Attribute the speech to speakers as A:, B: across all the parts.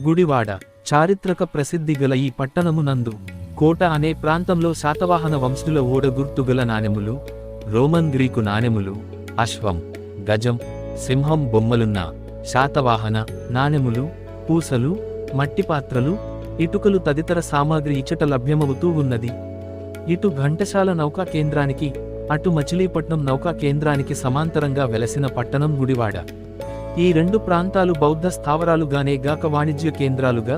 A: గుడివాడ చారిత్రక ప్రసిద్ధి గల ఈ పట్టణము నందు కోట అనే ప్రాంతంలో శాతవాహన వంశుల ఓడ గుర్తుగల నాణెములు, రోమన్ గ్రీకు నాణెములు, అశ్వం, గజం, సింహం బొమ్మలున్న శాతవాహన నాణెములు, పూసలు, మట్టి పాత్రలు, ఇటుకలు తదితర సామాగ్రి ఇచ్చట లభ్యమవుతూ ఉన్నది. ఇటు ఘంటసాల నౌకా కేంద్రానికి, అటు మచిలీపట్నం నౌకా కేంద్రానికి సమాంతరంగా వెలసిన పట్టణం గుడివాడ. ఈ రెండు ప్రాంతాలు బౌద్ధ స్థావరాలుగానే గాక వాణిజ్య కేంద్రాలుగా,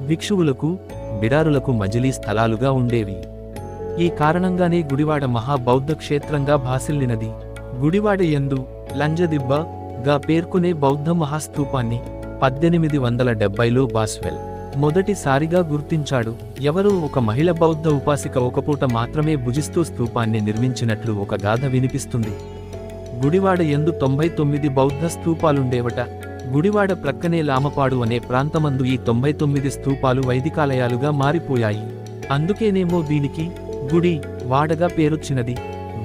A: భిక్షువులకు, బిడారులకు మజిలీ స్థలాలుగా ఉండేవి. ఈ కారణంగానే గుడివాడ మహాబౌద్ధ క్షేత్రంగా భాసిల్లినది. గుడివాడ యందు లంజదిబ్బ గా పేర్కొనే బౌద్ధ మహాస్తూపాన్ని 1870లో బాస్వెల్ మొదటిసారిగా గుర్తించాడు. ఎవరో ఒక మహిళ బౌద్ధ ఉపాసిక ఒకపూట మాత్రమే భుజిస్తూ స్తూపాన్ని నిర్మించినట్లు ఒక గాథ వినిపిస్తుంది. గుడివాడ యందు 99 బౌద్ధ స్తూపాలుండేవట. గుడివాడ ప్రక్కనే లామపాడు అనే ప్రాంతమందు ఈ 99 స్తూపాలు వైదికాలయాలుగా మారిపోయాయి. అందుకేనేమో దీనికి గుడి వాడగా పేరొచ్చినది.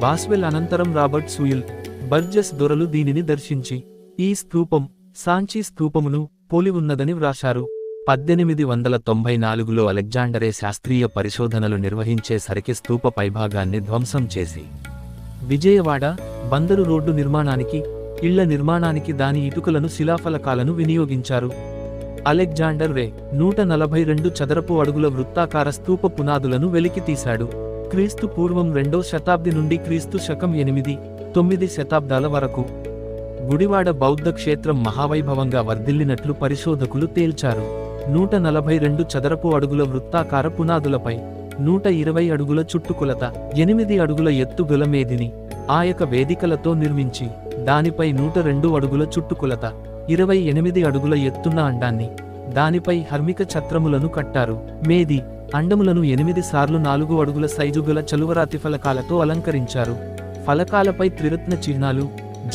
A: బాస్వెల్ అనంతరం రాబర్ట్ సూయిల్, బర్జెస్ దొరలు దీనిని దర్శించి ఈ స్తూపం సాంచి స్తూపమును పోలి ఉన్నదని వ్రాశారు. 1894లో అలెగ్జాండరే శాస్త్రీయ పరిశోధనలు నిర్వహించే సరికి స్తూప పైభాగాన్ని ధ్వంసం చేసి విజయవాడ బందరు రోడ్డు నిర్మాణానికి, ఇళ్ల నిర్మాణానికి దాని ఇటుకలను శిలాఫలకాలను వినియోగించారు. అలెగ్జాండర్ రే 142 చదరపు అడుగుల వృత్తాకార స్తూప పునాదులను వెలికితీశాడు. క్రీస్తు పూర్వం 2వ శతాబ్ది నుండి క్రీస్తు శకం 8-9 శతాబ్దాల వరకు గుడివాడ బౌద్ధ క్షేత్రం మహావైభవంగా వర్ధిల్లినట్లు పరిశోధకులు తేల్చారు. 142 చదరపు అడుగుల వృత్తాకార పునాదులపై 120 అడుగుల చుట్టుకొలత, 8 అడుగుల ఎత్తు గల మేదిని, ఆయక వేదికలతో నిర్మించి దానిపై 102 అడుగుల చుట్టుకొలత, 28 అడుగుల ఎత్తున్న అండాన్ని, దానిపై హర్మిక ఛత్రములను కట్టారు. మేది అండములను 8 సార్లు 4 అడుగుల సైజు గల చలువరాతి ఫలకాలతో అలంకరించారు. ఫలకాలపై త్రిరత్న చిహ్నాలు,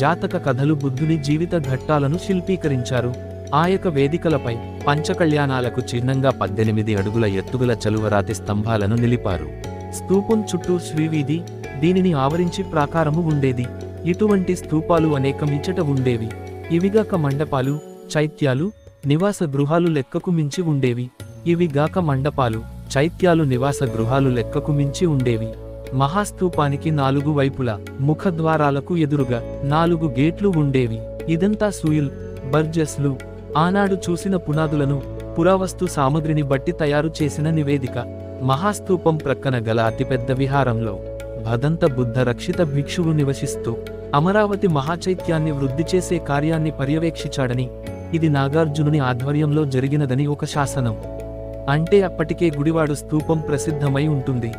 A: జాతక కథలు, బుద్ధుని జీవిత ఘట్టాలను శిల్పీకరించారు. ఆయక వేదికలపై పంచకళ్యాణాలకు చిహ్నంగా 18 అడుగుల ఎత్తుగల చలువరాతి స్తంభాలను నిలిపారు. స్తూపం చుట్టూ శ్రీవీధి, దీనిని ఆవరించి ప్రాకారము ఉండేది. ఇటువంటి స్తూపాలు అనేకం ఇచ్చట ఉండేవి. ఇవిగాక మండపాలు, చైత్యాలు, నివాస గృహాలు లెక్కకు మించి ఉండేవి. ఇవిగాక మండపాలు, చైత్యాలు, నివాస గృహాలు లెక్కకు మించి ఉండేవి. మహాస్తూపానికి 4 వైపులా ముఖద్వారాలకు ఎదురుగా 4 గేట్లు ఉండేవి. ఇదంతా సూయిల్, బర్జెస్లు ఆనాడు చూసిన పునాదులను, పురావస్తు సామగ్రిని బట్టి తయారు చేసిన నివేదిక. మహాస్తూపం ప్రక్కన గల అతిపెద్ద విహారంలో భదంత బుద్ధ రక్షిత భిక్షువు నివసిస్తూ అమరావతి మహాచైత్యాన్ని వృద్ధి చేసే కార్యాన్ని పర్యవేక్షించాడని, ఇది నాగార్జునుని ఆధ్వర్యంలో జరిగినదని ఒక శాసనం. అంటే అప్పటికే గుడివాడు స్తూపం ప్రసిద్ధమై ఉంటుంది.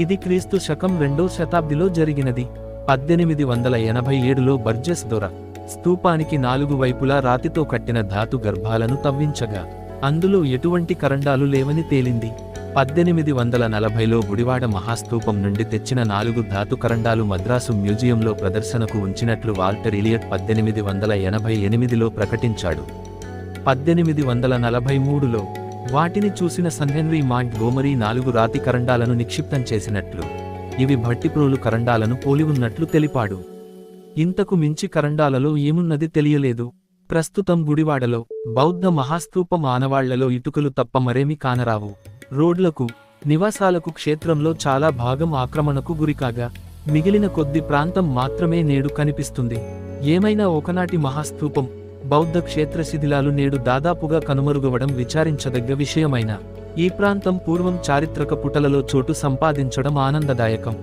A: ఇది క్రీస్తు శకం 2వ శతాబ్దిలో జరిగినది. 1887లో బర్జెస్ దొర స్తూపానికి 4 వైపులా రాతితో కట్టిన ధాతు గర్భాలను తవ్వించగా అందులో ఎటువంటి కరండాలు లేవని తేలింది. 1840లో గుడివాడ మహాస్తూపం నుండి తెచ్చిన 4 ధాతు కరండాలు మద్రాసు మ్యూజియంలో ప్రదర్శనకు ఉంచినట్లు వాల్టర్ ఇలియట్ 1888లో ప్రకటించాడు. 1843లో వాటిని చూసిన సర్ హెన్రీ మాంట్గోమరీ 4 రాతి కరండాలను నిక్షిప్తం చేసినట్లు, ఇవి భట్టిప్రోలు కరండాలను పోలి ఉన్నట్లు తెలిపాడు. ఇంతకు మించి కరండాలలో ఏమున్నది తెలియలేదు. ప్రస్తుతం గుడివాడలో బౌద్ధ మహాస్తూపం ఆనవాళ్లలో ఇటుకలు తప్ప మరేమీ కానరావు. రోడ్లకు, నివాసాలకు క్షేత్రంలో చాలా భాగం ఆక్రమణకు గురికాగా మిగిలిన కొద్ది ప్రాంతం మాత్రమే నేడు కనిపిస్తుంది. ఏమైనా ఒకనాటి మహాస్తూపం, బౌద్ధ క్షేత్ర శిథిలాలు నేడు దాదాపుగా కనుమరుగవడం విచారించదగ్గ విషయమైన ఈ ప్రాంతం పూర్వం చారిత్రక పుటలలో చోటు సంపాదించడం ఆనందదాయకం.